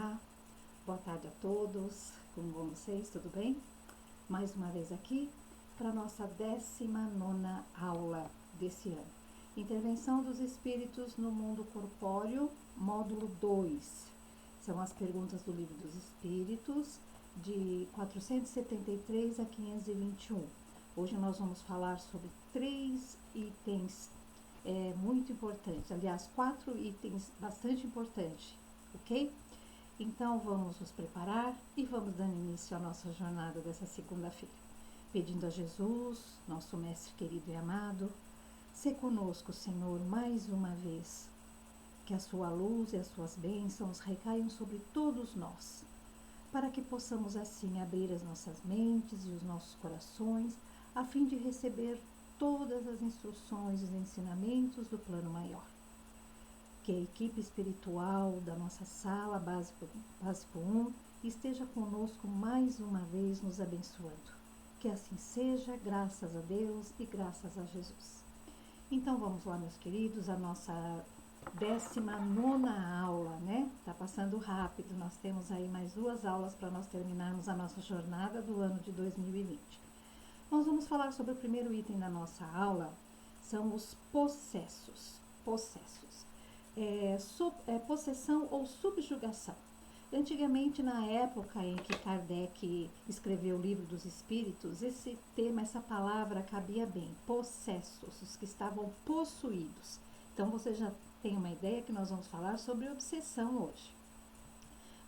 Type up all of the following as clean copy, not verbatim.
Olá, boa tarde a todos, como vão vocês, tudo bem? Mais uma vez aqui para a nossa 19ª aula desse ano. Intervenção dos espíritos no mundo corpóreo, módulo 2. São as perguntas do Livro dos Espíritos, de 473 a 521. Hoje nós vamos falar sobre 3 itens muito importantes, aliás, 4 itens bastante importantes, ok? Então vamos nos preparar e vamos dando início à nossa jornada dessa segunda-feira, pedindo a Jesus, nosso mestre querido e amado, se conosco, Senhor, mais uma vez, que a sua luz e as suas bênçãos recaiam sobre todos nós, para que possamos assim abrir as nossas mentes e os nossos corações, a fim de receber todas as instruções e os ensinamentos do plano maior. Que a equipe espiritual da nossa sala básico 1 esteja conosco mais uma vez nos abençoando. Que assim seja, graças a Deus e graças a Jesus. Então vamos lá, meus queridos, a nossa 19ª aula, né? Tá passando rápido, nós temos aí mais 2 aulas para nós terminarmos a nossa jornada do ano de 2020. Nós vamos falar sobre o primeiro item da nossa aula, são os possessos. Possessão ou subjugação. Antigamente, na época em que Kardec escreveu o Livro dos Espíritos, esse tema, essa palavra cabia bem, possessos, os que estavam possuídos. Então, você já tem uma ideia que nós vamos falar sobre obsessão hoje.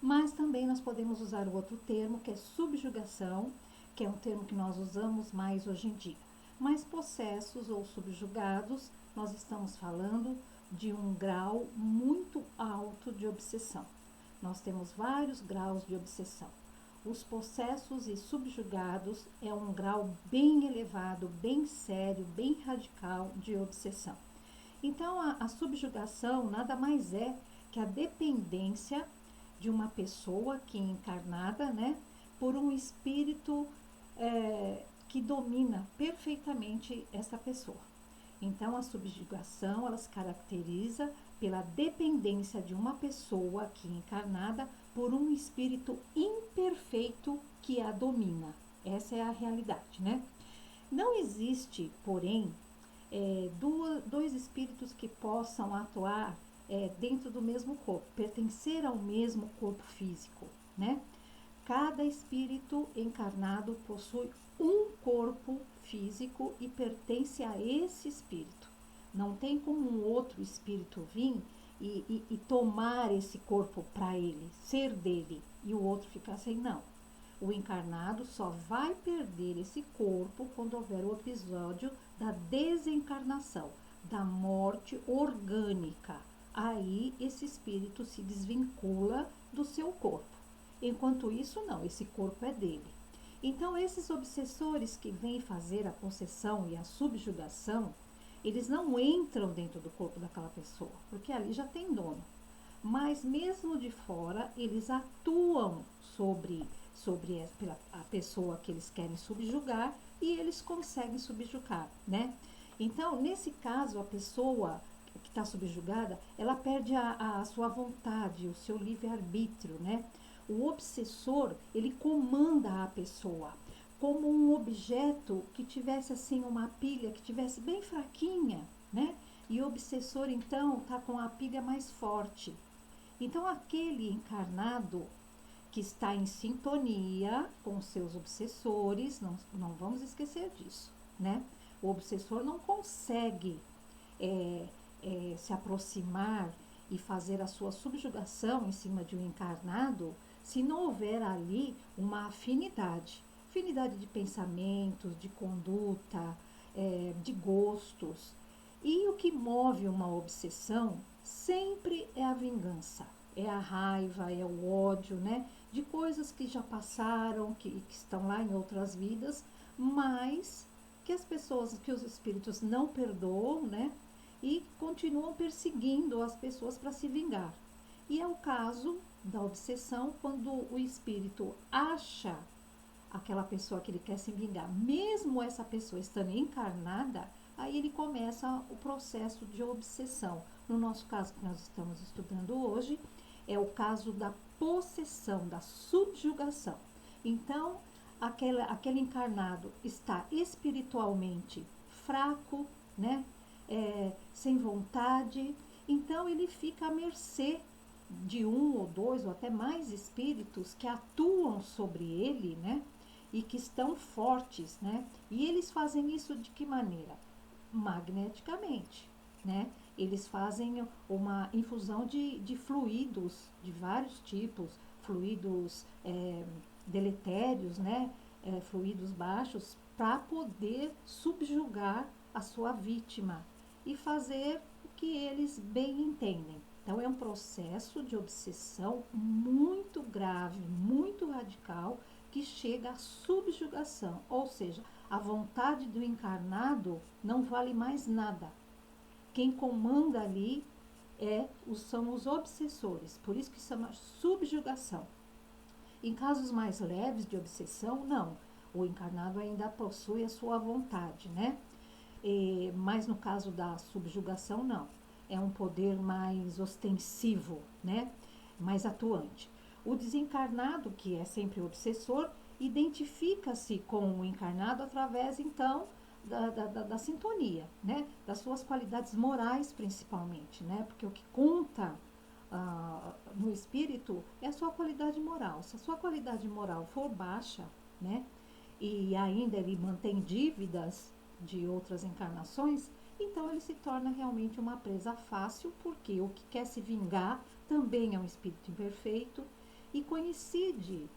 Mas também nós podemos usar o outro termo, que é subjugação, que é um termo que nós usamos mais hoje em dia. Mas possessos ou subjugados, nós estamos falando de um grau muito alto de obsessão. Nós temos vários graus de obsessão. Os possessos e subjugados é um grau bem elevado, bem sério, bem radical de obsessão. Então, a subjugação nada mais é que a dependência de uma pessoa que é encarnada, né, por um espírito que domina perfeitamente essa pessoa. Então, a subjugação, ela se caracteriza pela dependência de uma pessoa aqui encarnada por um espírito imperfeito que a domina. Essa é a realidade, né? Não existe, porém, dois espíritos que possam atuar dentro do mesmo corpo, pertencer ao mesmo corpo físico, né? Cada espírito encarnado possui um corpo físico e pertence a esse espírito. Não tem como um outro espírito vir e tomar esse corpo para ele, ser dele, e o outro ficar sem, não. O encarnado só vai perder esse corpo quando houver o episódio da desencarnação, da morte orgânica. Aí esse espírito se desvincula do seu corpo. Enquanto isso, não, esse corpo é dele. Então, esses obsessores que vêm fazer a possessão e a subjugação, eles não entram dentro do corpo daquela pessoa, porque ali já tem dono. Mas mesmo de fora, eles atuam sobre a pessoa que eles querem subjugar e eles conseguem subjugar, né? Então, nesse caso, a pessoa que está subjugada, ela perde a sua vontade, o seu livre-arbítrio, né? O obsessor, ele comanda a pessoa como um objeto que tivesse assim uma pilha que tivesse bem fraquinha, né? E o obsessor então tá com a pilha mais forte. Então aquele encarnado que está em sintonia com seus obsessores, não vamos esquecer disso, né? O obsessor não consegue se aproximar e fazer a sua subjugação em cima de um encarnado se não houver ali uma afinidade de pensamentos, de conduta, de gostos. E o que move uma obsessão sempre é a vingança, é a raiva, é o ódio, né? De coisas que já passaram, que estão lá em outras vidas, mas que as pessoas, que os espíritos não perdoam, né? E continuam perseguindo as pessoas para se vingar. E é o caso da obsessão quando o espírito acha aquela pessoa que ele quer se vingar, mesmo essa pessoa estando encarnada, aí ele começa o processo de obsessão. No nosso caso que nós estamos estudando hoje, é o caso da possessão, da subjugação. Então, aquele encarnado está espiritualmente fraco, né? Sem vontade, então ele fica à mercê de um ou dois ou até mais espíritos que atuam sobre ele, né? E que estão fortes, né? E eles fazem isso de que maneira? Magneticamente, né? Eles fazem uma infusão de fluidos de vários tipos, fluidos deletérios, né? Fluidos baixos, para poder subjugar a sua vítima e fazer o que eles bem entendem. Então, é um processo de obsessão muito grave, muito radical, que chega à subjugação, ou seja, a vontade do encarnado não vale mais nada. Quem comanda ali são os obsessores, por isso que chama subjugação. Em casos mais leves de obsessão, não. O encarnado ainda possui a sua vontade, né? Mas no caso da subjugação, não. É um poder mais ostensivo, né? Mais atuante. O desencarnado, que é sempre o obsessor, identifica-se com o encarnado através, então, da sintonia, né? Das suas qualidades morais, principalmente, né? Porque o que conta no espírito é a sua qualidade moral. Se a sua qualidade moral for baixa, né? E ainda ele mantém dívidas de outras encarnações, então ele se torna realmente uma presa fácil, porque o que quer se vingar também é um espírito imperfeito e coincide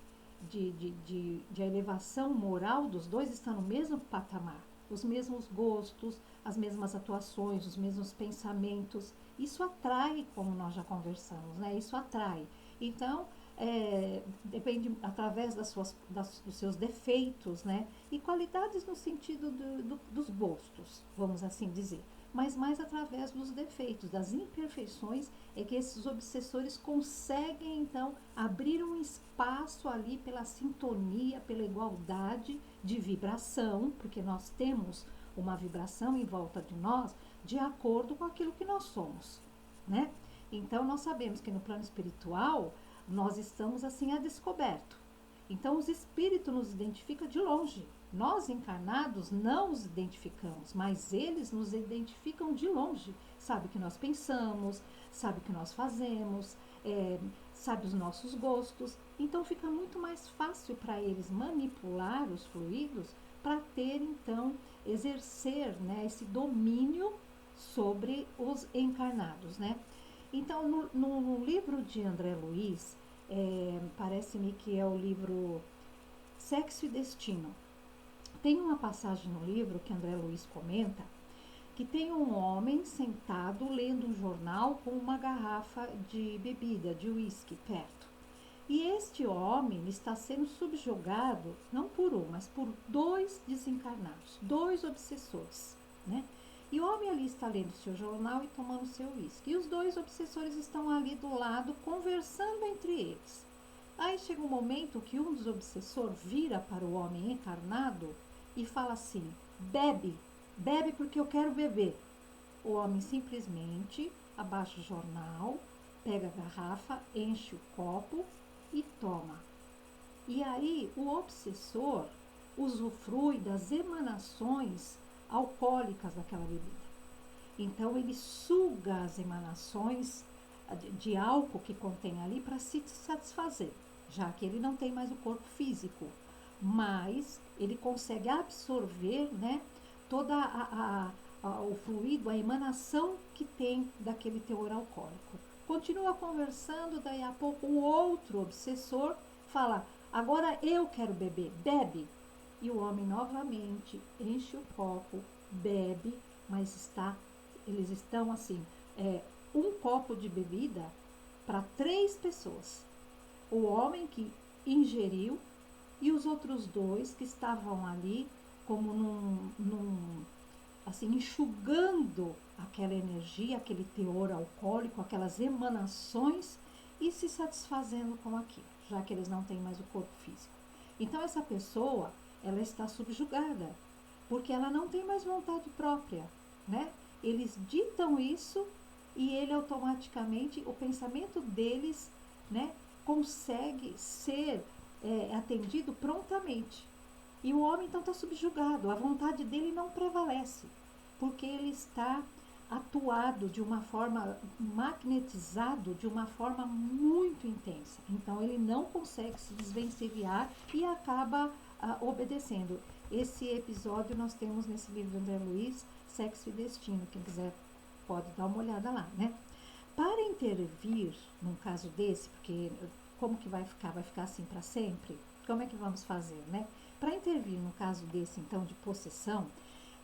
de a elevação moral dos dois está no mesmo patamar, os mesmos gostos, as mesmas atuações, os mesmos pensamentos. Isso atrai, como nós já conversamos, né? Isso atrai. Então, depende através dos seus defeitos, né? E qualidades no sentido dos gostos, vamos assim dizer. Mas mais através dos defeitos, das imperfeições, é que esses obsessores conseguem, então, abrir um espaço ali pela sintonia, pela igualdade de vibração, porque nós temos uma vibração em volta de nós de acordo com aquilo que nós somos, né? Então, nós sabemos que no plano espiritual, nós estamos assim a descoberto. Então, os espíritos nos identificam de longe. Nós, encarnados, não os identificamos, mas eles nos identificam de longe. Sabe o que nós pensamos, sabe o que nós fazemos, sabe os nossos gostos. Então, fica muito mais fácil para eles manipular os fluidos para ter, então, exercer, né, esse domínio sobre os encarnados, né? Então, no livro de André Luiz, parece-me que é o livro Sexo e Destino. Tem uma passagem no livro que André Luiz comenta que tem um homem sentado lendo um jornal com uma garrafa de bebida, de uísque, perto. E este homem está sendo subjugado, não por um, mas por dois desencarnados, dois obsessores, né? E o homem ali está lendo seu jornal e tomando seu uísque. E os dois obsessores estão ali do lado, conversando entre eles. Aí chega um momento que um dos obsessores vira para o homem encarnado e fala assim: bebe, bebe porque eu quero beber. O homem simplesmente abaixa o jornal, pega a garrafa, enche o copo e toma. E aí o obsessor usufrui das emanações alcoólicas daquela bebida. Então ele suga as emanações de álcool que contém ali para se satisfazer, já que ele não tem mais o corpo físico, mas ele consegue absorver, né, toda o fluido, a emanação que tem daquele teor alcoólico. Continua conversando, daí a pouco o outro obsessor fala: agora eu quero beber, bebe. E o homem novamente enche o copo, bebe, mas eles estão assim, um copo de bebida para 3 pessoas. O homem que ingeriu e os outros 2 que estavam ali como assim, enxugando aquela energia, aquele teor alcoólico, aquelas emanações e se satisfazendo com aquilo, já que eles não têm mais o corpo físico. Então essa pessoa, ela está subjugada, porque ela não tem mais vontade própria, né? Eles ditam isso e ele automaticamente, o pensamento deles né, consegue ser atendido prontamente. E o homem então está subjugado, a vontade dele não prevalece, porque ele está atuado de uma forma, magnetizado de uma forma muito intensa. Então ele não consegue se desvencilhar e acaba obedecendo. Esse episódio nós temos nesse livro do André Luiz, Sexo e Destino. Quem quiser pode dar uma olhada lá, né? Para intervir num caso desse, porque como que vai ficar? Vai ficar assim para sempre? Como é que vamos fazer, né? Para intervir no caso desse, então, de possessão,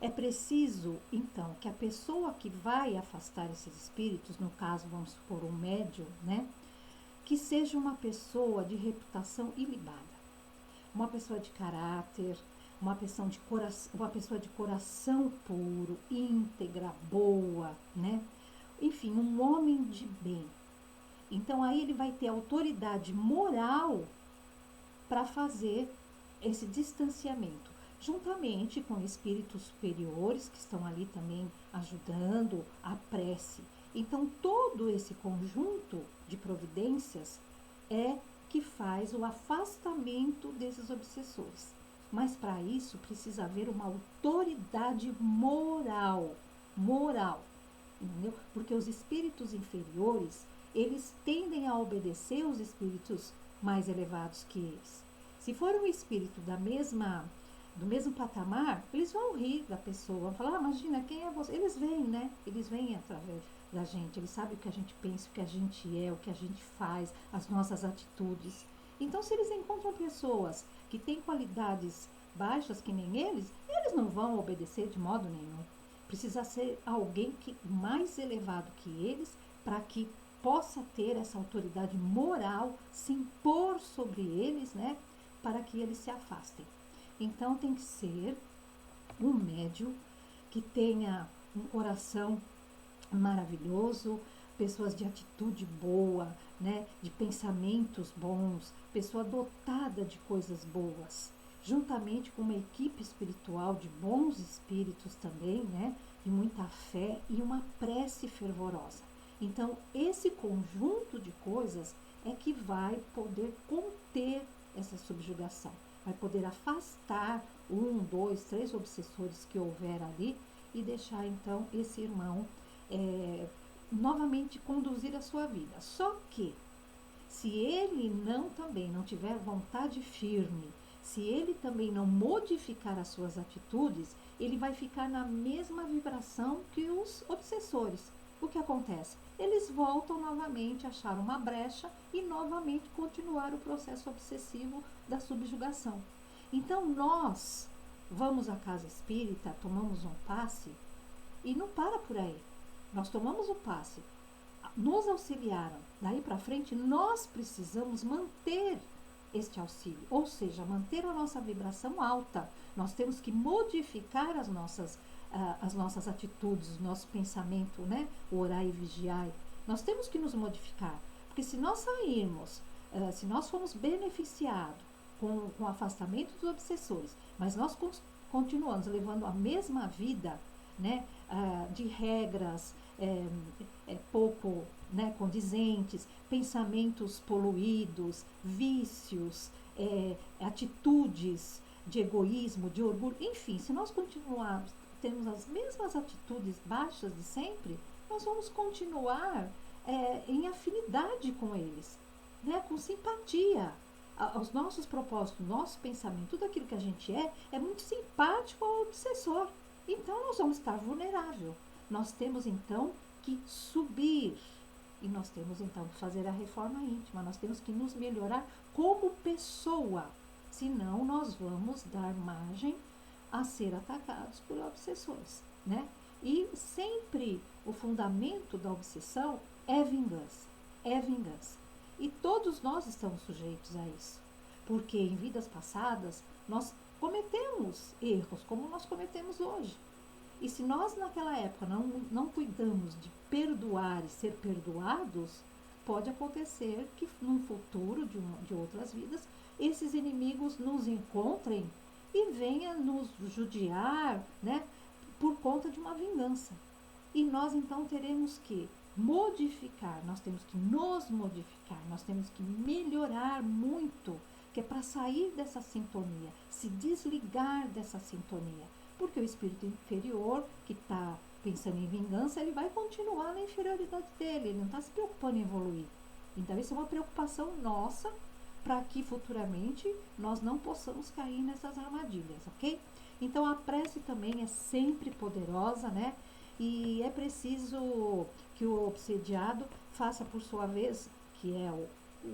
é preciso, então, que a pessoa que vai afastar esses espíritos, no caso, vamos supor, um médium, né? Que seja uma pessoa de reputação ilibada, uma pessoa de caráter, uma pessoa de coração puro, íntegra, boa, né? Enfim, um homem de bem. Então, aí ele vai ter autoridade moral para fazer esse distanciamento, juntamente com espíritos superiores que estão ali também ajudando a prece. Então, todo esse conjunto de providências é que faz o afastamento desses obsessores. Mas para isso precisa haver uma autoridade moral, entendeu? Porque os espíritos inferiores, eles tendem a obedecer os espíritos mais elevados que eles. Se for um espírito do mesmo patamar, eles vão rir da pessoa, vão falar, imagina, quem é você? Eles vêm, né? Eles vêm através da gente, eles sabem o que a gente pensa, o que a gente é, o que a gente faz, as nossas atitudes. Então, se eles encontram pessoas que têm qualidades baixas que nem eles não vão obedecer de modo nenhum. Precisa ser alguém mais elevado que eles para que possa ter essa autoridade moral, se impor sobre eles, né, para que eles se afastem. Então tem que ser um médium que tenha um coração maravilhoso, pessoas de atitude boa, né, de pensamentos bons, pessoa dotada de coisas boas, juntamente com uma equipe espiritual de bons espíritos também, né, de muita fé e uma prece fervorosa. Então, esse conjunto de coisas é que vai poder conter essa subjugação, vai poder afastar 1, 2, 3 obsessores que houver ali e deixar então esse irmão novamente conduzir a sua vida. Só que, se ele também não tiver vontade firme, se ele também não modificar as suas atitudes, ele vai ficar na mesma vibração que os obsessores. O que acontece? Eles voltam novamente a achar uma brecha e novamente continuar o processo obsessivo da subjugação. Então nós vamos à casa espírita, tomamos um passe e não para por aí. Nós tomamos o passe, nos auxiliaram, daí para frente nós precisamos manter este auxílio, ou seja, manter a nossa vibração alta. Nós temos que modificar as nossas atitudes, o nosso pensamento, né? O orar e vigiar. Nós temos que nos modificar, porque se nós sairmos, se nós formos beneficiados com o afastamento dos obsessores, mas nós continuamos levando a mesma vida, né? De regras pouco, né, condizentes, pensamentos poluídos, vícios, atitudes de egoísmo, de orgulho, enfim, se nós continuarmos, temos as mesmas atitudes baixas de sempre, nós vamos continuar em afinidade com eles, né, com simpatia. Os nossos propósitos, nosso pensamento, tudo aquilo que a gente é muito simpático ao obsessor. Então, nós vamos estar vulnerável. Nós temos, então, que subir. E nós temos, então, que fazer a reforma íntima. Nós temos que nos melhorar como pessoa. Senão, nós vamos dar margem a ser atacados por obsessores, né? E sempre o fundamento da obsessão é vingança. É vingança. E todos nós estamos sujeitos a isso. Porque em vidas passadas, nós cometemos erros como nós cometemos hoje. E se nós naquela época não cuidamos de perdoar e ser perdoados, pode acontecer que num futuro de outras vidas, esses inimigos nos encontrem e venham nos judiar, né, por conta de uma vingança. E nós então teremos que modificar, nós temos que nos modificar, nós temos que melhorar muito, que é para sair dessa sintonia, se desligar dessa sintonia. Porque o espírito inferior, que está pensando em vingança, ele vai continuar na inferioridade dele, ele não está se preocupando em evoluir. Então, isso é uma preocupação nossa, para que futuramente nós não possamos cair nessas armadilhas, ok? Então, a prece também é sempre poderosa, né? E é preciso que o obsediado faça por sua vez, que é o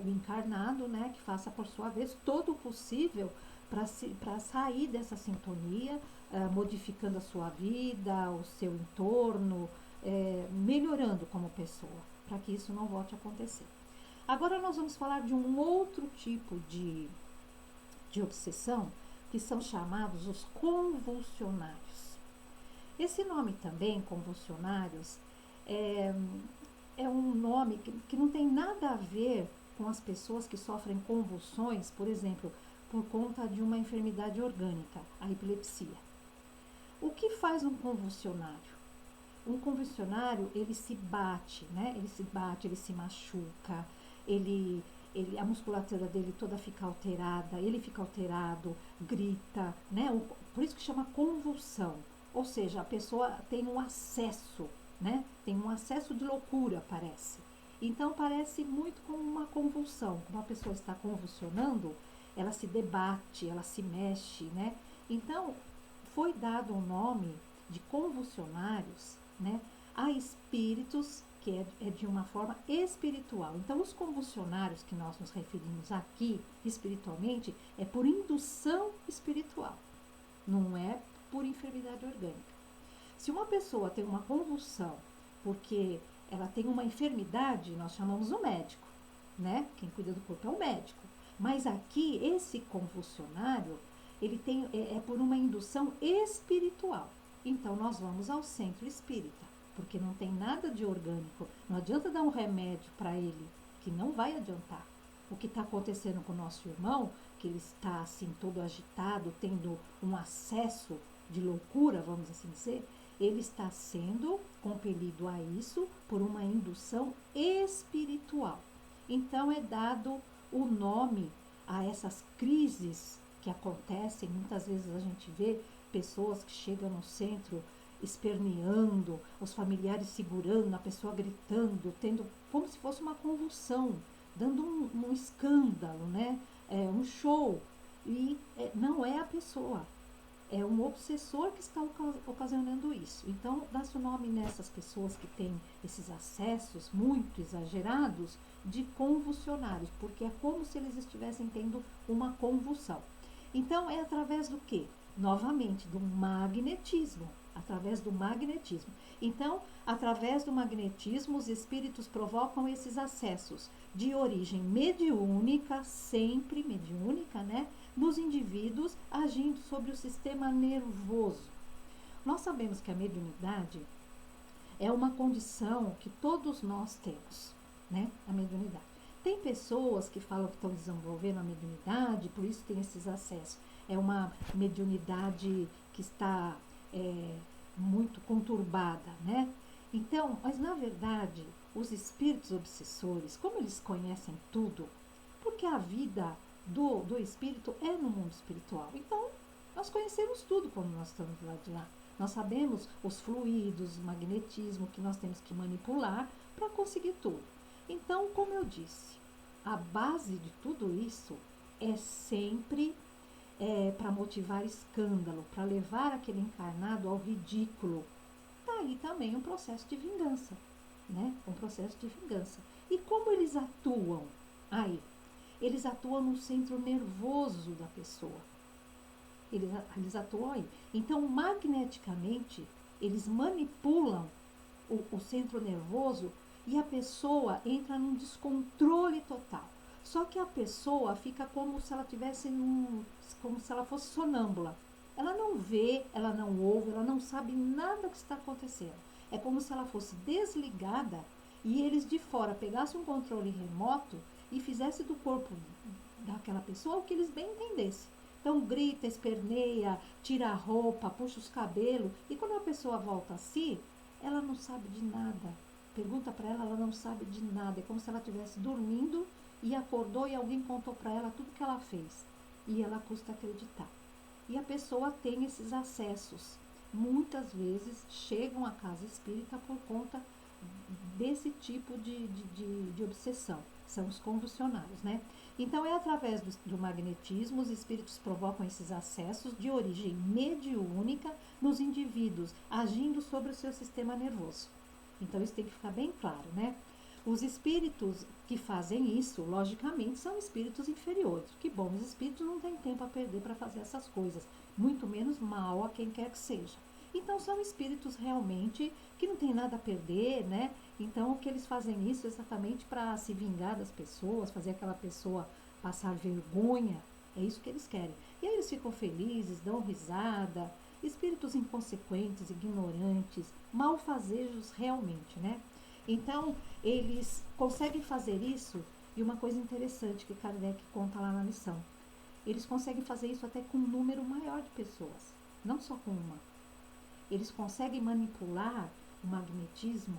encarnado, né? Que faça por sua vez todo o possível para sair dessa sintonia, modificando a sua vida, o seu entorno, melhorando como pessoa, para que isso não volte a acontecer. Agora nós vamos falar de um outro tipo de obsessão, que são chamados os convulsionários. Esse nome também, convulsionários, é um nome que não tem nada a ver com as pessoas que sofrem convulsões, por exemplo, por conta de uma enfermidade orgânica, a epilepsia. O que faz um convulsionário? Um convulsionário, ele se bate, né? Ele se bate, ele se machuca, a musculatura dele toda fica alterada, ele fica alterado, grita, né? Por isso que chama convulsão. Ou seja, a pessoa tem um acesso, né? Tem um acesso de loucura, parece. Então, parece muito como uma convulsão. Como a pessoa está convulsionando, ela se debate, ela se mexe, né? Então, foi dado o nome de convulsionários, né, a espíritos que é de uma forma espiritual. Então, os convulsionários que nós nos referimos aqui, espiritualmente, é por indução espiritual, não é por enfermidade orgânica. Se uma pessoa tem uma convulsão porque ela tem uma enfermidade, nós chamamos o médico, né? Quem cuida do corpo é o médico. Mas aqui, esse convulsionário, ele é por uma indução espiritual. Então, nós vamos ao centro espírita, porque não tem nada de orgânico. Não adianta dar um remédio para ele, que não vai adiantar. O que está acontecendo com o nosso irmão, que ele está assim todo agitado, tendo um acesso de loucura, vamos assim dizer, ele está sendo compelido a isso por uma indução espiritual. Então, é dado o nome a essas crises que acontecem. Muitas vezes a gente vê pessoas que chegam no centro esperneando, os familiares segurando, a pessoa gritando, tendo como se fosse uma convulsão, dando um escândalo, né? Um show. E não é a pessoa, é um obsessor que está ocasionando isso. Então, dá-se o nome nessas pessoas que têm esses acessos muito exagerados de convulsionários, porque é como se eles estivessem tendo uma convulsão. Então, é através do quê? Novamente, do magnetismo. Através do magnetismo. Então, através do magnetismo, os espíritos provocam esses acessos de origem mediúnica, sempre mediúnica, né? Nos indivíduos, agindo sobre o sistema nervoso. Nós sabemos que a mediunidade é uma condição que todos nós temos, né? A mediunidade. Tem pessoas que falam que estão desenvolvendo a mediunidade, por isso tem esses acessos. É uma mediunidade que está muito conturbada, né? Então, mas na verdade, os espíritos obsessores, como eles conhecem tudo, porque a vida do espírito é no mundo espiritual. Então, nós conhecemos tudo quando nós estamos do lado de lá. Nós sabemos os fluidos, o magnetismo que nós temos que manipular para conseguir tudo. Então, como eu disse, a base de tudo isso é sempre para motivar escândalo, para levar aquele encarnado ao ridículo. Daí também um processo de vingança, né? Um processo de vingança. E como eles atuam aí? Eles atuam no centro nervoso da pessoa. Eles atuam aí. Então, magneticamente, eles manipulam o centro nervoso e a pessoa entra num descontrole total. Só que a pessoa fica como se ela tivesse como se ela fosse sonâmbula. Ela não vê, ela não ouve, ela não sabe nada que está acontecendo. É como se ela fosse desligada e eles de fora pegassem um controle remoto e fizessem do corpo daquela pessoa o que eles bem entendessem. Então grita, esperneia, tira a roupa, puxa os cabelos, e quando a pessoa volta a si, ela não sabe de nada. Pergunta para ela, ela não sabe de nada. É como se ela estivesse dormindo e acordou e alguém contou para ela tudo que ela fez. E ela custa acreditar. E a pessoa tem esses acessos. Muitas vezes chegam à casa espírita por conta desse tipo de obsessão. São os convulsionários, né? Então, é através do magnetismo, os espíritos provocam esses acessos de origem mediúnica nos indivíduos, agindo sobre o seu sistema nervoso. Então, isso tem que ficar bem claro, né? Os espíritos que fazem isso, logicamente, são espíritos inferiores. Que bom, os espíritos não têm tempo a perder para fazer essas coisas, muito menos mal a quem quer que seja. Então, são espíritos realmente que não tem nada a perder, né? Então, o que eles fazem isso exatamente para se vingar das pessoas, fazer aquela pessoa passar vergonha, é isso que eles querem. E aí eles ficam felizes, dão risada, espíritos inconsequentes, ignorantes, malfazejos realmente, né? Então, eles conseguem fazer isso, e uma coisa interessante que Kardec conta lá na lição, eles conseguem fazer isso até com um número maior de pessoas, não só com uma. Eles conseguem manipular o magnetismo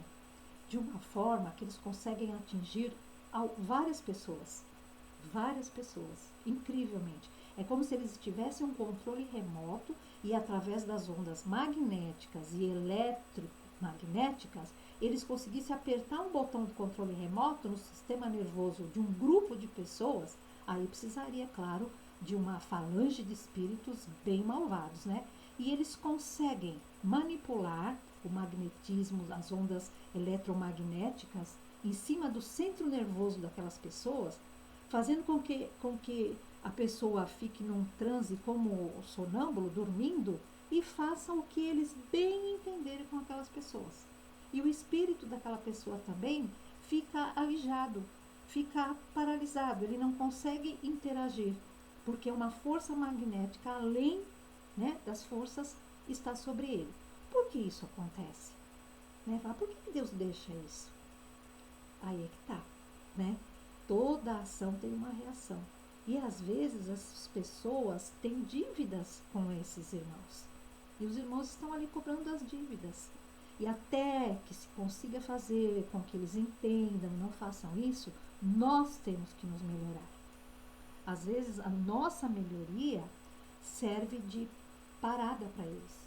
de uma forma que eles conseguem atingir várias pessoas, incrivelmente. É como se eles tivessem um controle remoto e através das ondas magnéticas e eletromagnéticas, eles conseguissem apertar um botão de controle remoto no sistema nervoso de um grupo de pessoas. Aí precisaria, claro, de uma falange de espíritos bem malvados, né? E eles conseguem manipular o magnetismo, as ondas eletromagnéticas em cima do centro nervoso daquelas pessoas, fazendo com que a pessoa fique num transe como sonâmbulo, dormindo, e faça o que eles bem entenderem com aquelas pessoas. E o espírito daquela pessoa também fica alijado, fica paralisado, ele não consegue interagir, porque uma força magnética além, né, das forças está sobre ele. Por que isso acontece? Né? Fala, por que Deus deixa isso? Aí é que tá, né? Toda ação tem uma reação. E às vezes as pessoas têm dívidas com esses irmãos. E os irmãos estão ali cobrando as dívidas. E até que se consiga fazer com que eles entendam, não façam isso, nós temos que nos melhorar. Às vezes a nossa melhoria serve de parada para eles.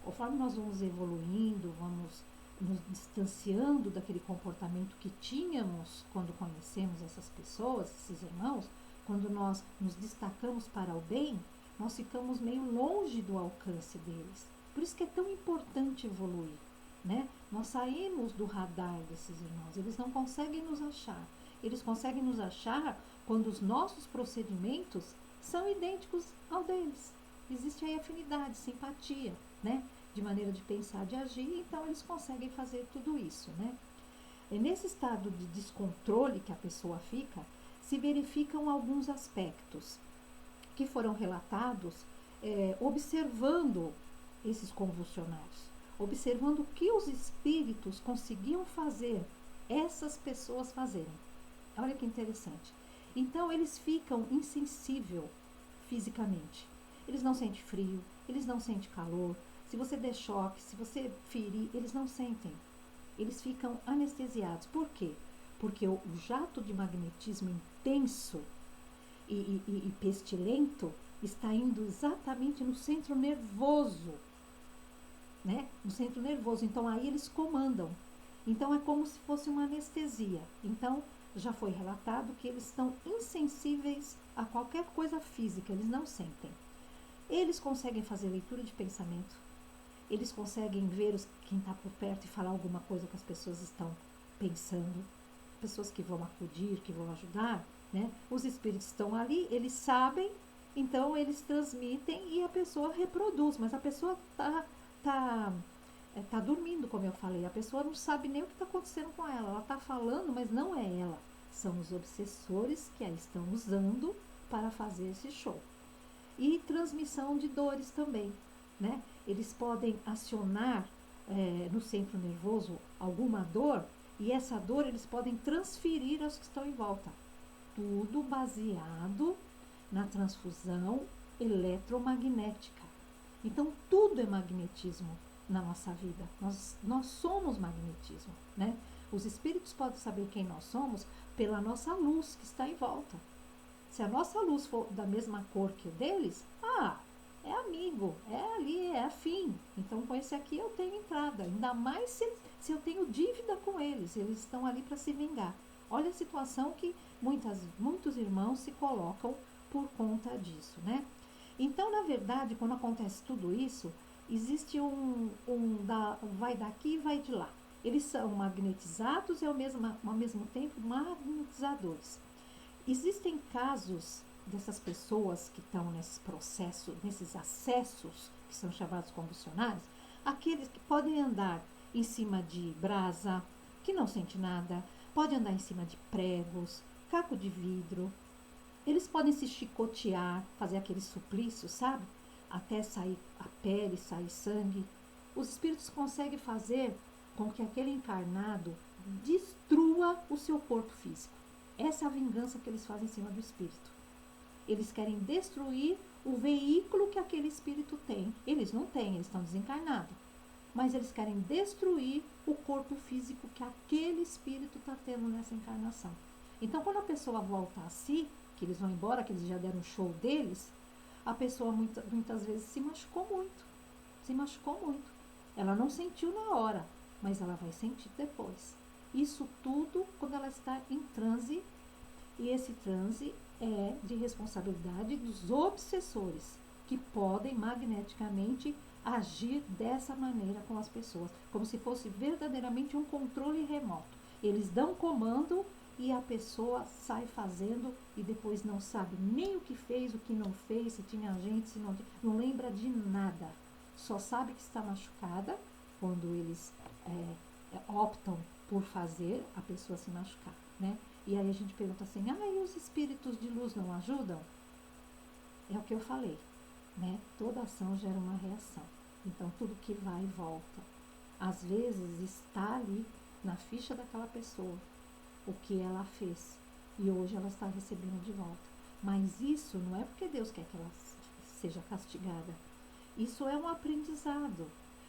Conforme nós vamos evoluindo, vamos nos distanciando daquele comportamento que tínhamos quando conhecemos essas pessoas, esses irmãos, quando nós nos destacamos para o bem, nós ficamos meio longe do alcance deles. Por isso que é tão importante evoluir, né? Nós saímos do radar desses irmãos, eles não conseguem nos achar. Eles conseguem nos achar quando os nossos procedimentos são idênticos ao deles. Existe aí afinidade, simpatia, né? De maneira de pensar, de agir, então eles conseguem fazer tudo isso, né? E nesse estado de descontrole que a pessoa fica, se verificam alguns aspectos que foram relatados observando esses convulsionários, observando o que os espíritos conseguiam fazer essas pessoas fazerem. Olha que interessante. Então eles ficam insensíveis fisicamente. Eles não sentem frio, eles não sentem calor. Se você der choque, se você ferir, eles não sentem. Eles ficam anestesiados. Por quê? Porque o jato de magnetismo intenso e pestilento está indo exatamente no centro nervoso, né? No centro nervoso. Então aí eles comandam. Então é como se fosse uma anestesia. Então já foi relatado que eles estão insensíveis a qualquer coisa física, eles não sentem. Eles conseguem fazer leitura de pensamento, eles conseguem ver quem está por perto e falar alguma coisa que as pessoas estão pensando, pessoas que vão acudir, que vão ajudar, né? Os espíritos estão ali, eles sabem, então eles transmitem e a pessoa reproduz, mas a pessoa tá dormindo, como eu falei, a pessoa não sabe nem o que está acontecendo com ela está falando, mas não é ela, são os obsessores que a estão usando para fazer esse show. E transmissão de dores também, né? Eles podem acionar no centro nervoso alguma dor e essa dor eles podem transferir aos que estão em volta. Tudo baseado na transfusão eletromagnética. Então, tudo é magnetismo na nossa vida. Nós somos magnetismo, né? Os espíritos podem saber quem nós somos pela nossa luz que está em volta. Se a nossa luz for da mesma cor que o deles, é amigo, é ali, é afim. Então com esse aqui eu tenho entrada, ainda mais se eu tenho dívida com eles estão ali para se vingar. Olha a situação que muitos irmãos se colocam por conta disso, né? Então, na verdade, quando acontece tudo isso, existe vai daqui e vai de lá. Eles são magnetizados e ao mesmo tempo magnetizadores. Existem casos dessas pessoas que estão nesse processo, nesses acessos, que são chamados convulsionários, aqueles que podem andar em cima de brasa, que não sente nada, pode andar em cima de pregos, caco de vidro, eles podem se chicotear, fazer aquele suplício, sabe? Até sair a pele, sair sangue. Os espíritos conseguem fazer com que aquele encarnado destrua o seu corpo físico. Essa é a vingança que eles fazem em cima do espírito. Eles querem destruir o veículo que aquele espírito tem. Eles não têm, eles estão desencarnados. Mas eles querem destruir o corpo físico que aquele espírito está tendo nessa encarnação. Então, quando a pessoa volta a si, que eles vão embora, que eles já deram o show deles, a pessoa muitas vezes se machucou muito. Ela não sentiu na hora, mas ela vai sentir depois. Isso tudo quando ela está em transe, e esse transe é de responsabilidade dos obsessores, que podem magneticamente agir dessa maneira com as pessoas, como se fosse verdadeiramente um controle remoto. Eles dão comando e a pessoa sai fazendo e depois não sabe nem o que fez, o que não fez, se tinha gente, se não lembra de nada. Só sabe que está machucada quando eles optam por fazer a pessoa se machucar, né? E aí a gente pergunta assim, e os espíritos de luz não ajudam? É o que eu falei, né? Toda ação gera uma reação. Então tudo que vai e volta. Às vezes está ali na ficha daquela pessoa o que ela fez e hoje ela está recebendo de volta. Mas isso não é porque Deus quer que ela seja castigada. Isso é um aprendizado,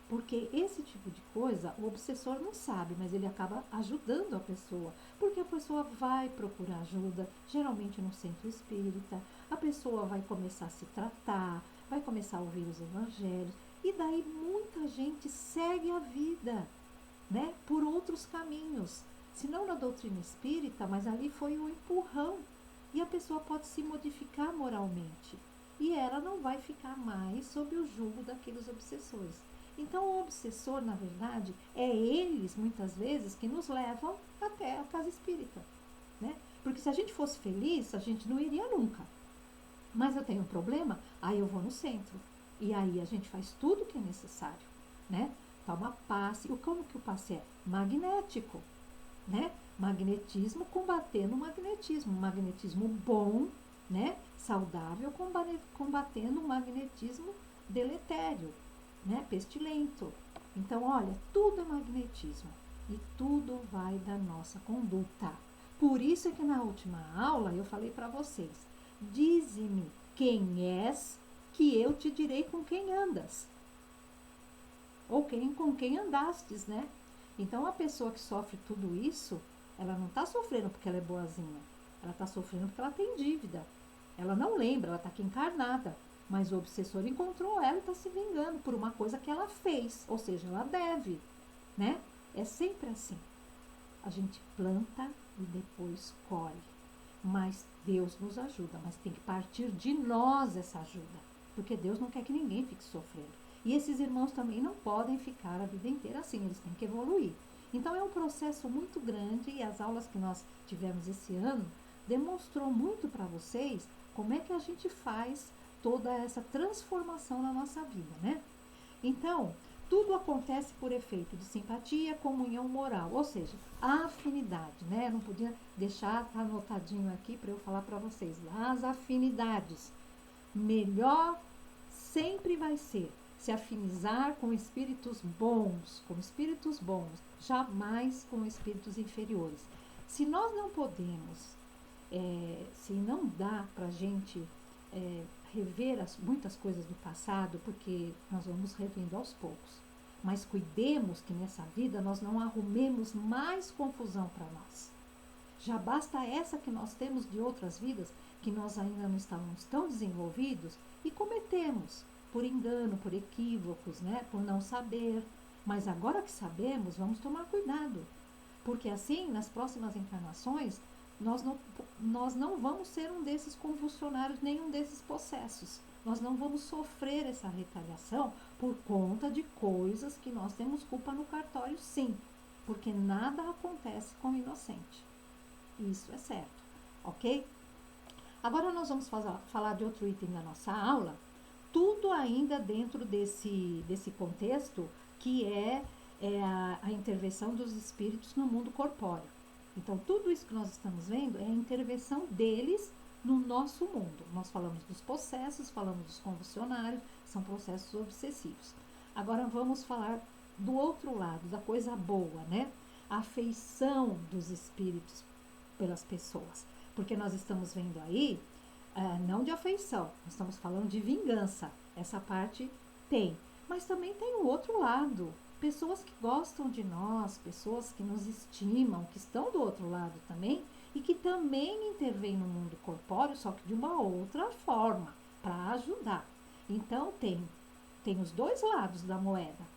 porque esse tipo de coisa o obsessor não sabe, mas ele acaba ajudando a pessoa, porque a pessoa vai procurar ajuda, geralmente no centro espírita, a pessoa vai começar a se tratar, vai começar a ouvir os evangelhos, e daí muita gente segue a vida, né, por outros caminhos. Se não na doutrina espírita, mas ali foi um empurrão. E a pessoa pode se modificar moralmente. E ela não vai ficar mais sob o jugo daqueles obsessores. Então, o obsessor, na verdade, é eles, muitas vezes, que nos levam até a casa espírita, né? Porque se a gente fosse feliz, a gente não iria nunca. Mas eu tenho um problema, aí eu vou no centro. E aí a gente faz tudo o que é necessário, né? Toma passe. Como que o passe é? Magnético. Né? Magnetismo combatendo o magnetismo. Magnetismo bom, né? Saudável, combatendo o magnetismo deletério, né? Pestilento. Então, olha, tudo é magnetismo e tudo vai da nossa conduta. Por isso é que na última aula eu falei para vocês, dize-me quem és, que eu te direi com quem andas. Ou com quem andastes, né? Então, a pessoa que sofre tudo isso, ela não está sofrendo porque ela é boazinha. Ela está sofrendo porque ela tem dívida. Ela não lembra, ela está aqui encarnada. Mas o obsessor encontrou ela e está se vingando por uma coisa que ela fez. Ou seja, ela deve, né? É sempre assim. A gente planta e depois colhe. Mas Deus nos ajuda. Mas tem que partir de nós essa ajuda. Porque Deus não quer que ninguém fique sofrendo. E esses irmãos também não podem ficar a vida inteira assim, eles têm que evoluir. Então é um processo muito grande e as aulas que nós tivemos esse ano demonstrou muito para vocês como é que a gente faz toda essa transformação na nossa vida, né? Então, tudo acontece por efeito de simpatia, comunhão moral, ou seja, a afinidade, né? Não podia deixar anotadinho aqui para eu falar para vocês. As afinidades, melhor sempre vai ser se afinizar com espíritos bons, jamais com espíritos inferiores. Se nós não podemos, se não dá para a gente rever muitas coisas do passado, porque nós vamos revendo aos poucos. mas cuidemos que nessa vida nós não arrumemos mais confusão para nós. Já basta essa que nós temos de outras vidas, que nós ainda não estávamos tão desenvolvidos e cometemos por engano, por equívocos, né? Por não saber. Mas agora que sabemos, vamos tomar cuidado, porque assim, nas próximas encarnações, nós não vamos ser um desses convulsionários, nenhum desses possessos. Nós não vamos sofrer essa retaliação por conta de coisas que nós temos culpa no cartório, sim, porque nada acontece com o inocente. Isso é certo, ok? Agora nós vamos falar de outro item da nossa aula, tudo ainda dentro desse contexto que é a intervenção dos espíritos no mundo corpóreo. Então, tudo isso que nós estamos vendo é a intervenção deles no nosso mundo. Nós falamos dos possessos, falamos dos convulsionários, são processos obsessivos. Agora vamos falar do outro lado, da coisa boa, né? A afeição dos espíritos pelas pessoas. Porque nós estamos vendo aí, não de afeição, nós estamos falando de vingança. Essa parte tem. Mas também tem o outro lado. Pessoas que gostam de nós, pessoas que nos estimam, que estão do outro lado também e que também intervêm no mundo corpóreo, só que de uma outra forma, para ajudar. Então tem os dois lados da moeda.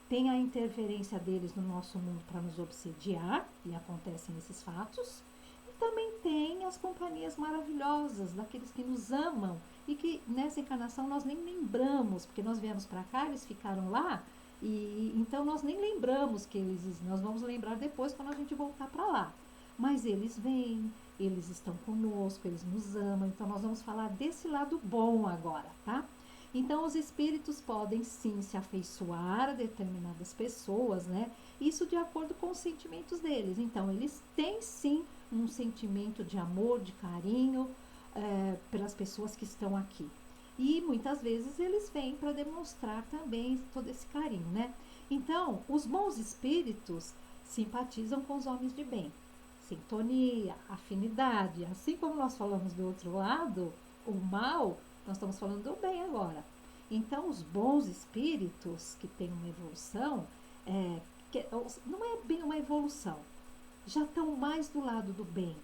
Tem a interferência deles no nosso mundo para nos obsediar, e acontecem esses fatos. E também tem as companhias maravilhosas, daqueles que nos amam e que nessa encarnação nós nem lembramos, porque nós viemos para cá, eles ficaram lá, e então nós nem lembramos que eles existem, nós vamos lembrar depois quando a gente voltar para lá. Mas eles vêm, eles estão conosco, eles nos amam, então nós vamos falar desse lado bom agora, tá? Então os espíritos podem sim se afeiçoar a determinadas pessoas, né? Isso de acordo com os sentimentos deles. Então eles têm sim um sentimento de amor, de carinho pelas pessoas que estão aqui. E muitas vezes eles vêm para demonstrar também todo esse carinho, né? Então, os bons espíritos simpatizam com os homens de bem. Sintonia, afinidade. Assim como nós falamos do outro lado, o mal, nós estamos falando do bem agora. Então, os bons espíritos que têm uma evolução, não é bem uma evolução, já estão mais do lado do bem,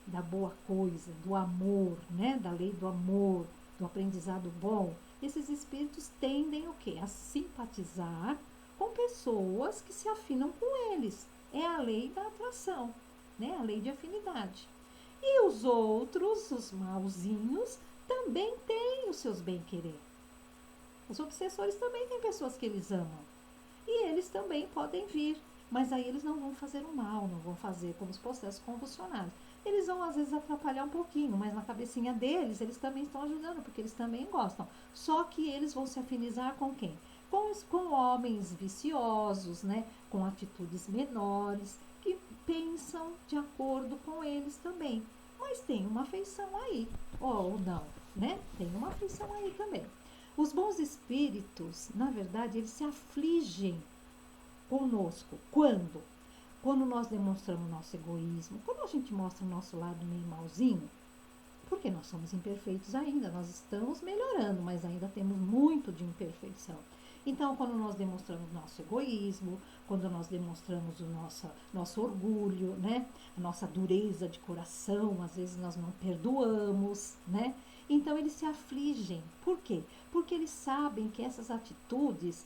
da boa coisa, do amor, né? Da lei do amor, do aprendizado bom. Esses espíritos tendem o quê? A simpatizar com pessoas que se afinam com eles. É a lei da atração, né? A lei de afinidade. E os outros, os mauzinhos, também têm os seus bem-querer. Os obsessores também têm pessoas que eles amam. E eles também podem vir. Mas aí eles não vão fazer o mal, não vão fazer como os processos convulsionários. Eles vão às vezes atrapalhar um pouquinho, mas na cabecinha deles, eles também estão ajudando, porque eles também gostam. Só que eles vão se afinizar com quem? Com homens viciosos, né? Com atitudes menores, que pensam de acordo com eles também. Mas tem uma afeição aí, ou não, né? Tem uma afeição aí também. Os bons espíritos, na verdade, eles se afligem conosco. Quando? Quando nós demonstramos nosso egoísmo, quando a gente mostra o nosso lado meio malzinho, porque nós somos imperfeitos ainda, nós estamos melhorando, mas ainda temos muito de imperfeição. Então, quando nós demonstramos nosso egoísmo, quando nós demonstramos o nosso orgulho, né? A nossa dureza de coração, às vezes nós não perdoamos, né? Então, eles se afligem. Por quê? Porque eles sabem que essas atitudes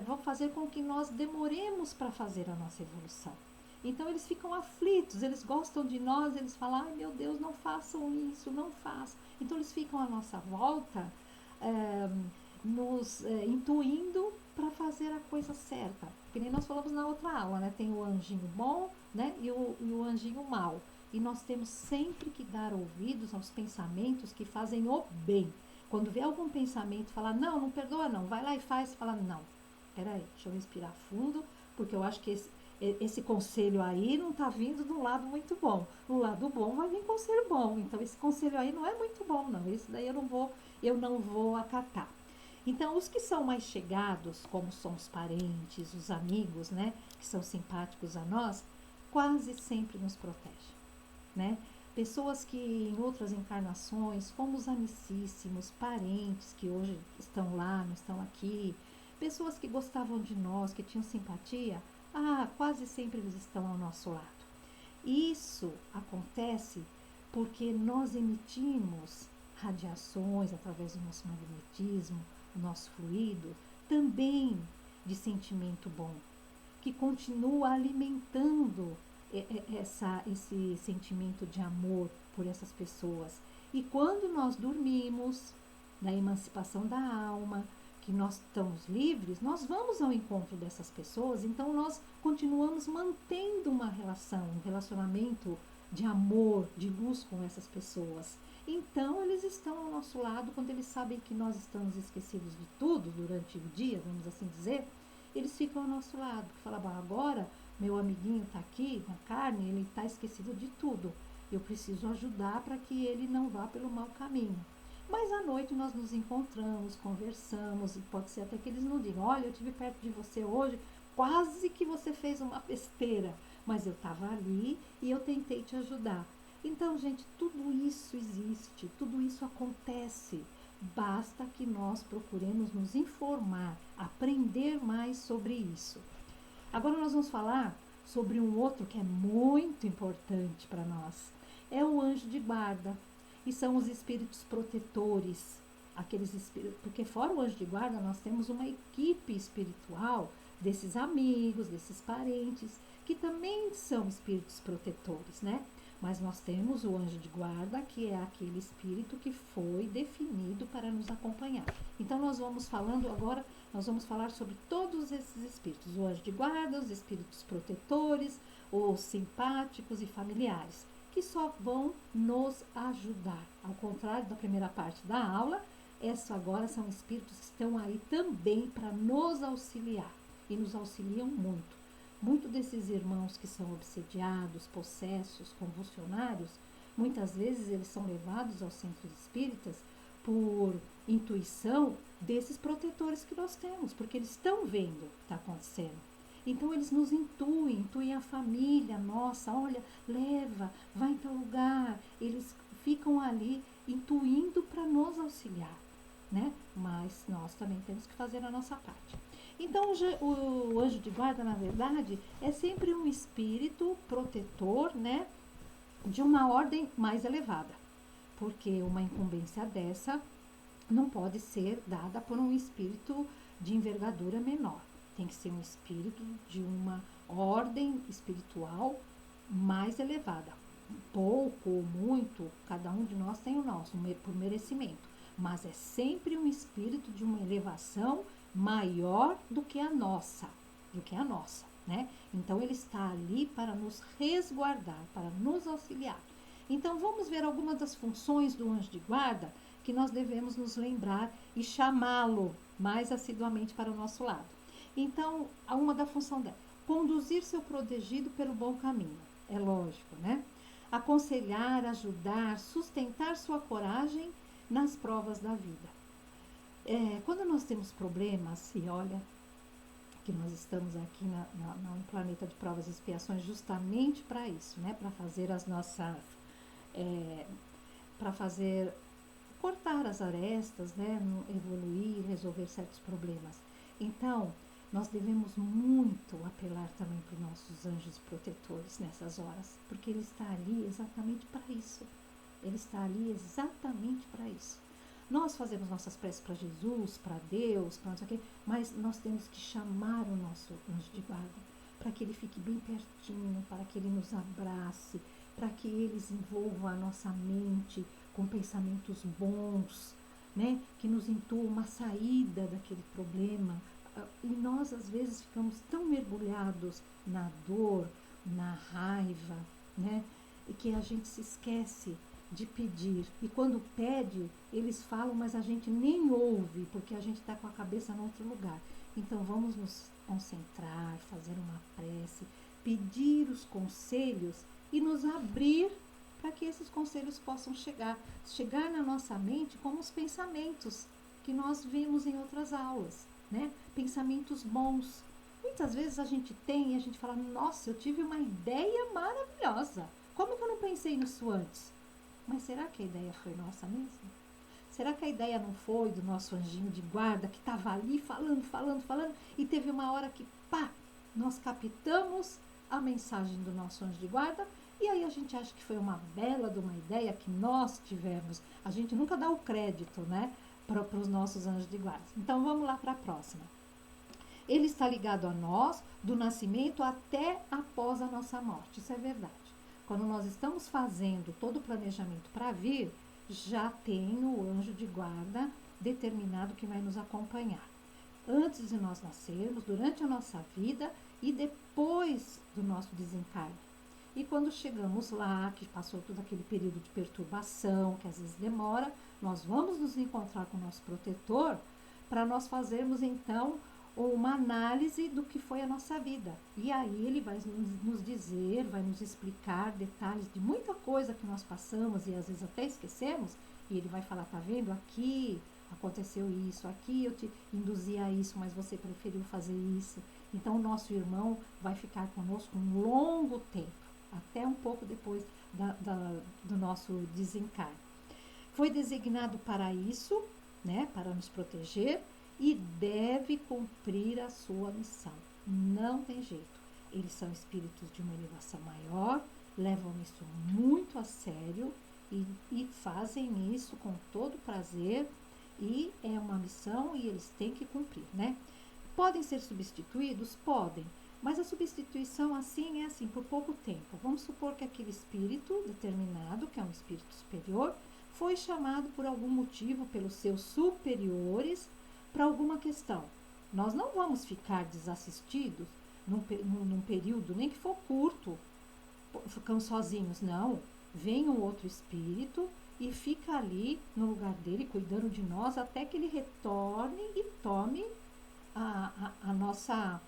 vão fazer com que nós demoremos para fazer a nossa evolução. Então eles ficam aflitos, eles gostam de nós, eles falam, ai meu Deus, não façam isso, não façam. Então eles ficam à nossa volta, nos intuindo para fazer a coisa certa. Que nem nós falamos na outra aula, né? Tem o anjinho bom, né? E o anjinho mau. E nós temos sempre que dar ouvidos aos pensamentos que fazem o bem. Quando vê algum pensamento, falar, não perdoa não, vai lá e faz, fala, não, peraí, deixa eu respirar fundo, porque eu acho que esse conselho aí não está vindo de um lado muito bom. No lado bom vai vir conselho bom, então esse conselho aí não é muito bom não, esse daí eu não vou acatar. Então, os que são mais chegados, como são os parentes, os amigos, né, que são simpáticos a nós, quase sempre nos protegem, né? Pessoas que em outras encarnações fomos amicíssimos, parentes que hoje estão lá, não estão aqui, pessoas que gostavam de nós, que tinham simpatia, quase sempre eles estão ao nosso lado. Isso acontece porque nós emitimos radiações através do nosso magnetismo, o nosso fluido, também de sentimento bom, que continua alimentando esse sentimento de amor por essas pessoas. E quando nós dormimos, na emancipação da alma, que nós estamos livres, nós vamos ao encontro dessas pessoas, então nós continuamos mantendo uma relação, um relacionamento de amor, de luz com essas pessoas. Então eles estão ao nosso lado quando eles sabem que nós estamos esquecidos de tudo durante o dia, vamos assim dizer, eles ficam ao nosso lado, porque falam, agora meu amiguinho está aqui na carne, ele está esquecido de tudo, eu preciso ajudar para que ele não vá pelo mau caminho. Mas à noite nós nos encontramos, conversamos, e pode ser até que eles não digam, olha, eu estive perto de você hoje, quase que você fez uma besteira, mas eu estava ali e eu tentei te ajudar. Então, gente, tudo isso existe, tudo isso acontece. Basta que nós procuremos nos informar, aprender mais sobre isso. Agora nós vamos falar sobre um outro que é muito importante para nós. É o anjo de guarda. E são os espíritos protetores, aqueles espíritos, porque fora o anjo de guarda nós temos uma equipe espiritual desses amigos, desses parentes, que também são espíritos protetores, né? Mas nós temos o anjo de guarda, que é aquele espírito que foi definido para nos acompanhar. Então nós vamos falar sobre todos esses espíritos, o anjo de guarda, os espíritos protetores, os simpáticos e familiares, que só vão nos ajudar. Ao contrário da primeira parte da aula, esses agora são espíritos que estão aí também para nos auxiliar, e nos auxiliam muito. Muitos desses irmãos que são obsediados, possessos, convulsionários, muitas vezes eles são levados aos centros espíritas por intuição desses protetores que nós temos, porque eles estão vendo o que está acontecendo. Então eles nos intuem a família nossa, olha, leva, vai em tal lugar. Eles ficam ali intuindo para nos auxiliar, né? Mas nós também temos que fazer a nossa parte. Então o anjo de guarda, na verdade, é sempre um espírito protetor, né? De uma ordem mais elevada. Porque uma incumbência dessa não pode ser dada por um espírito de envergadura menor. Tem que ser um espírito de uma ordem espiritual mais elevada. Pouco ou muito, cada um de nós tem o nosso, por merecimento. Mas é sempre um espírito de uma elevação maior do que a nossa, né? Então ele está ali para nos resguardar, para nos auxiliar. Então vamos ver algumas das funções do anjo de guarda que nós devemos nos lembrar e chamá-lo mais assiduamente para o nosso lado. Então, uma da função dela, conduzir seu protegido pelo bom caminho, é lógico, né? Aconselhar, ajudar, sustentar sua coragem nas provas da vida. Quando nós temos problemas, e olha que nós estamos aqui no planeta de provas e expiações justamente para isso, né? Para fazer as nossas... cortar as arestas, né? Evoluir, resolver certos problemas. Então, nós devemos muito apelar também para os nossos anjos protetores nessas horas, porque ele está ali exatamente para isso. Ele está ali exatamente para isso. Nós fazemos nossas preces para Jesus, para Deus, para não sei o quê, mas nós temos que chamar o nosso anjo de guarda para que ele fique bem pertinho, para que ele nos abrace, para que eles envolvam a nossa mente com pensamentos bons, né? Que nos intuam uma saída daquele problema. E nós, às vezes, ficamos tão mergulhados na dor, na raiva, né? E que a gente se esquece de pedir. E quando pede, eles falam, mas a gente nem ouve, porque a gente está com a cabeça em outro lugar. Então, vamos nos concentrar, fazer uma prece, pedir os conselhos e nos abrir para que esses conselhos possam chegar na nossa mente como os pensamentos que nós vimos em outras aulas, né? Pensamentos bons. Muitas vezes a gente fala, nossa, eu tive uma ideia maravilhosa. Como que eu não pensei nisso antes? Mas será que a ideia foi nossa mesmo? Será que a ideia não foi do nosso anjinho de guarda que estava ali falando e teve uma hora que, pá, nós captamos a mensagem do nosso anjo de guarda e aí a gente acha que foi uma bela de uma ideia que nós tivemos. A gente nunca dá o crédito, né, para os nossos anjos de guarda. Então vamos lá para a próxima. Ele está ligado a nós do nascimento até após a nossa morte. Isso é verdade. Quando nós estamos fazendo todo o planejamento para vir, já tem o anjo de guarda determinado que vai nos acompanhar. Antes de nós nascermos, durante a nossa vida e depois do nosso desencarne. E quando chegamos lá, que passou todo aquele período de perturbação, que às vezes demora, nós vamos nos encontrar com o nosso protetor para nós fazermos então uma análise do que foi a nossa vida. E aí ele vai nos dizer, vai nos explicar detalhes de muita coisa que nós passamos e às vezes até esquecemos. E ele vai falar, tá vendo? Aqui aconteceu isso, aqui eu te induzi a isso, mas você preferiu fazer isso. Então o nosso irmão vai ficar conosco um longo tempo, até um pouco depois do nosso desencarne. Foi designado para isso, né, para nos proteger, e deve cumprir a sua missão. Não tem jeito. Eles são espíritos de uma elevação maior, levam isso muito a sério e fazem isso com todo prazer, e é uma missão e eles têm que cumprir, né? Podem ser substituídos? Podem, mas a substituição assim é assim, por pouco tempo. Vamos supor que aquele espírito determinado, que é um espírito superior, foi chamado por algum motivo pelos seus superiores para alguma questão. Nós não vamos ficar desassistidos num período, nem que for curto, ficamos sozinhos, não. Vem um outro espírito e fica ali no lugar dele, cuidando de nós, até que ele retorne e tome a nossa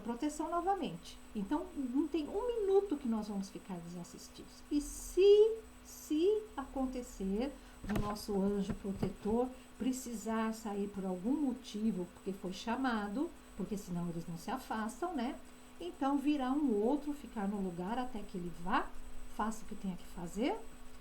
proteção novamente. Então, não tem um minuto que nós vamos ficar desassistidos. E se acontecer do nosso anjo protetor precisar sair por algum motivo, porque foi chamado, porque senão eles não se afastam, né? Então virá um outro ficar no lugar até que ele vá, faça o que tenha que fazer.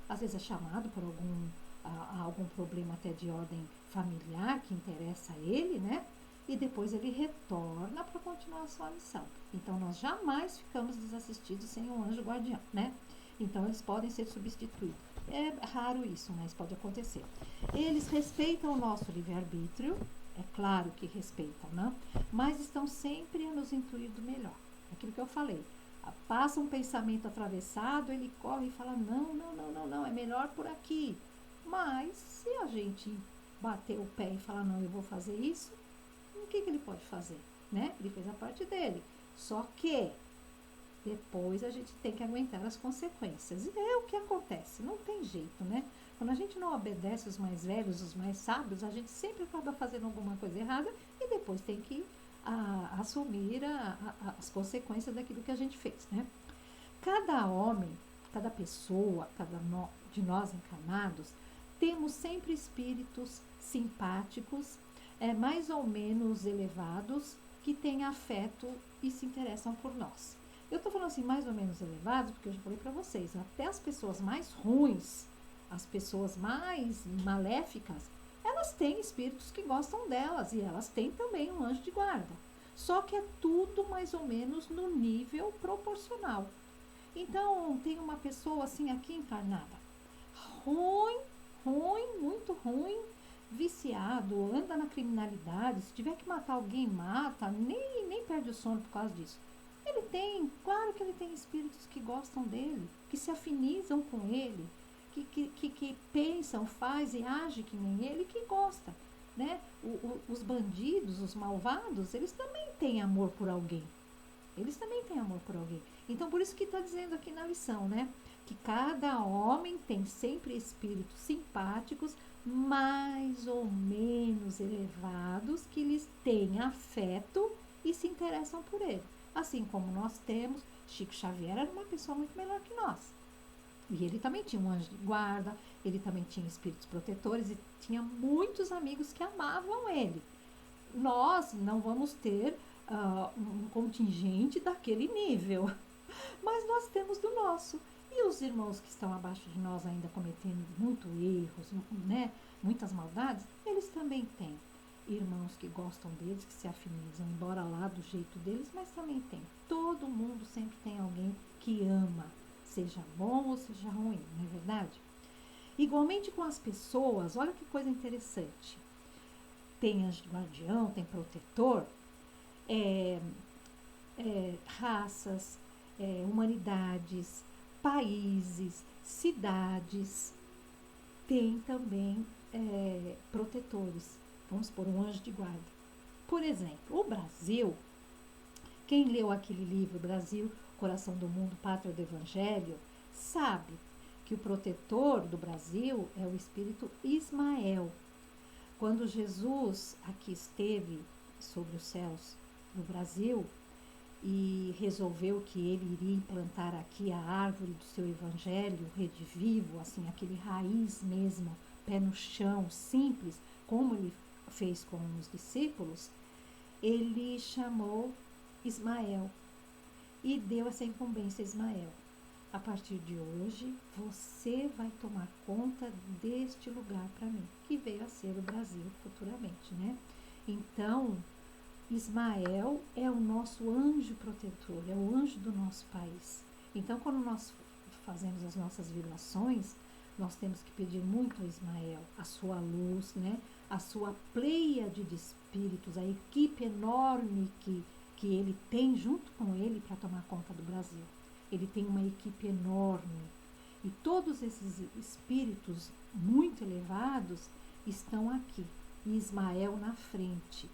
Às vezes é chamado por algum problema até de ordem familiar que interessa a ele, né? E depois ele retorna para continuar a sua missão. Então nós jamais ficamos desassistidos sem um anjo guardião, né? Então eles podem ser substituídos. É raro isso, mas pode acontecer. Eles respeitam o nosso livre-arbítrio, é claro que respeitam, né? Mas estão sempre a nos intuir do melhor. Aquilo que eu falei. Passa um pensamento atravessado, ele corre e fala, não, é melhor por aqui. Mas se a gente bater o pé e falar, não, eu vou fazer isso, o que ele pode fazer? Né? Ele fez a parte dele. Só que depois a gente tem que aguentar as consequências. E é o que acontece, não tem jeito, né? Quando a gente não obedece os mais velhos, os mais sábios, a gente sempre acaba fazendo alguma coisa errada e depois tem que assumir as consequências daquilo que a gente fez, né? Cada homem, cada pessoa, de nós encarnados, temos sempre espíritos simpáticos, mais ou menos elevados, que têm afeto e se interessam por nós. Eu estou falando assim, mais ou menos elevados, porque eu já falei para vocês, até as pessoas mais ruins, as pessoas mais maléficas, elas têm espíritos que gostam delas e elas têm também um anjo de guarda. Só que é tudo mais ou menos no nível proporcional. Então, tem uma pessoa assim aqui encarnada, ruim, muito ruim, viciado, anda na criminalidade, se tiver que matar alguém, mata, nem perde o sono por causa disso. Claro que ele tem espíritos que gostam dele, que se afinizam com ele, que pensam, faz e age que nem ele, que gosta, né? Os bandidos, os malvados, eles também têm amor por alguém. Então, por isso que está dizendo aqui na lição, né? Que cada homem tem sempre espíritos simpáticos, mais ou menos elevados, que lhes têm afeto e se interessam por ele. Assim como nós temos, Chico Xavier era uma pessoa muito melhor que nós. E ele também tinha um anjo de guarda, ele também tinha espíritos protetores e tinha muitos amigos que amavam ele. Nós não vamos ter um contingente daquele nível, mas nós temos do nosso. E os irmãos que estão abaixo de nós ainda cometendo muito erros, né, muitas maldades, eles também têm irmãos que gostam deles, que se afinizam, embora lá do jeito deles, mas também tem. Todo mundo sempre tem alguém que ama, seja bom ou seja ruim, não é verdade? Igualmente com as pessoas, olha que coisa interessante. Tem anjo guardião, tem protetor, é, raças, humanidades, países, cidades, tem também protetores. Vamos por um anjo de guarda. Por exemplo, o Brasil, quem leu aquele livro Brasil, Coração do Mundo, Pátria do Evangelho, sabe que o protetor do Brasil é o espírito Ismael. Quando Jesus aqui esteve sobre os céus no Brasil e resolveu que ele iria implantar aqui a árvore do seu evangelho, redivivo, assim, aquele raiz mesmo, pé no chão, simples, como ele fez com os discípulos, ele chamou Ismael e deu essa incumbência a Ismael. A partir de hoje, você vai tomar conta deste lugar para mim, que veio a ser o Brasil futuramente, né? Então, Ismael é o nosso anjo protetor, é o anjo do nosso país. Então, quando nós fazemos as nossas vibrações, nós temos que pedir muito a Ismael, a sua luz, né? A sua pleiade de espíritos, a equipe enorme que ele tem junto com ele para tomar conta do Brasil. Ele tem uma equipe enorme. E todos esses espíritos muito elevados estão aqui. E Ismael na frente,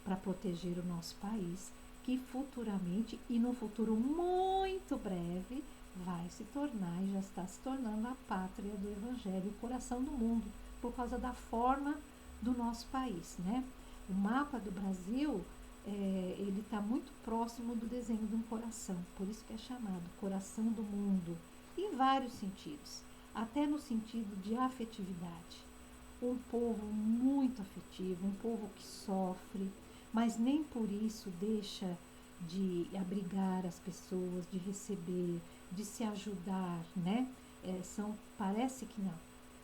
para proteger o nosso país, que futuramente, e no futuro muito breve, vai se tornar e já está se tornando a pátria do Evangelho, o coração do mundo, por causa da forma do nosso país, né? O mapa do Brasil, ele está muito próximo do desenho de um coração, por isso que é chamado coração do mundo, em vários sentidos, até no sentido de afetividade. Um povo muito afetivo, um povo que sofre, mas nem por isso deixa de abrigar as pessoas, de receber, de se ajudar, né? Parece que não,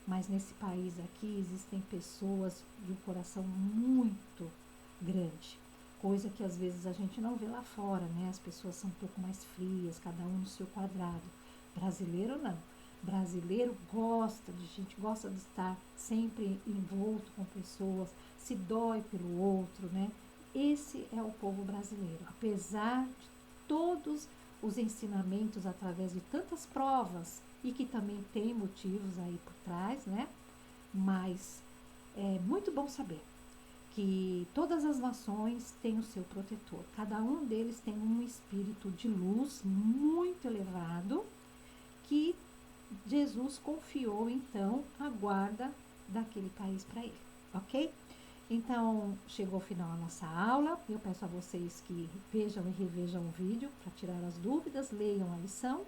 mas nesse país aqui existem pessoas de um coração muito grande, coisa que às vezes a gente não vê lá fora, né? As pessoas são um pouco mais frias, cada um no seu quadrado. Brasileiro não. Brasileiro gosta de gente, gosta de estar sempre envolto com pessoas, se dói pelo outro, né? Esse é o povo brasileiro, apesar de todos os ensinamentos através de tantas provas e que também tem motivos aí por trás, né? Mas é muito bom saber que todas as nações têm o seu protetor. Cada um deles tem um espírito de luz muito elevado que Jesus confiou, então, a guarda daquele país para ele, ok? Então, chegou ao final a nossa aula. Eu peço a vocês que vejam e revejam o vídeo para tirar as dúvidas, leiam a lição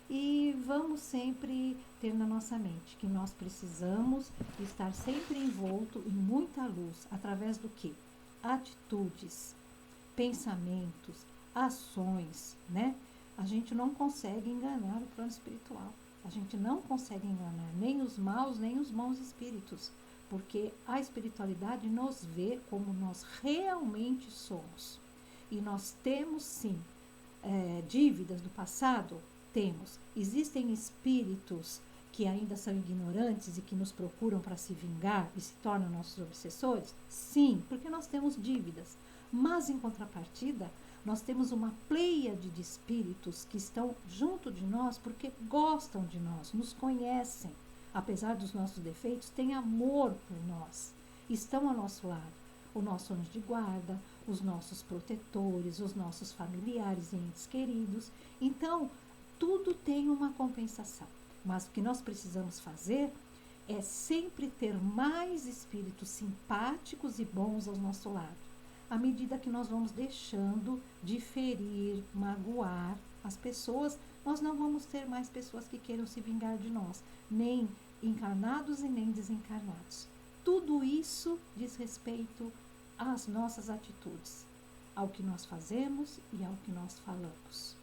e vamos sempre ter na nossa mente que nós precisamos estar sempre envolto em muita luz, através do que? Atitudes, pensamentos, ações, né? A gente não consegue enganar o plano espiritual. A gente não consegue enganar nem os maus, nem os bons espíritos, porque a espiritualidade nos vê como nós realmente somos. E nós temos, sim, dívidas do passado? Temos. Existem espíritos que ainda são ignorantes e que nos procuram para se vingar e se tornam nossos obsessores? Sim, porque nós temos dívidas. Mas, em contrapartida, nós temos uma pleiade de espíritos que estão junto de nós porque gostam de nós, nos conhecem. Apesar dos nossos defeitos, têm amor por nós, estão ao nosso lado. O nosso anjo de guarda, os nossos protetores, os nossos familiares e entes queridos. Então, tudo tem uma compensação. Mas o que nós precisamos fazer é sempre ter mais espíritos simpáticos e bons ao nosso lado. À medida que nós vamos deixando de ferir, magoar as pessoas, nós não vamos ter mais pessoas que queiram se vingar de nós, nem encarnados e nem desencarnados. Tudo isso diz respeito às nossas atitudes, ao que nós fazemos e ao que nós falamos.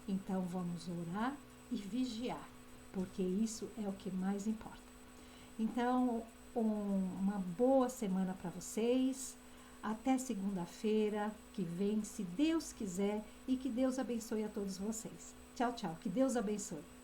Então vamos orar e vigiar. porque isso é o que mais importa. Então, uma boa semana para vocês. Até segunda-feira que vem, se Deus quiser, e que Deus abençoe a todos vocês. Tchau, tchau. Que Deus abençoe.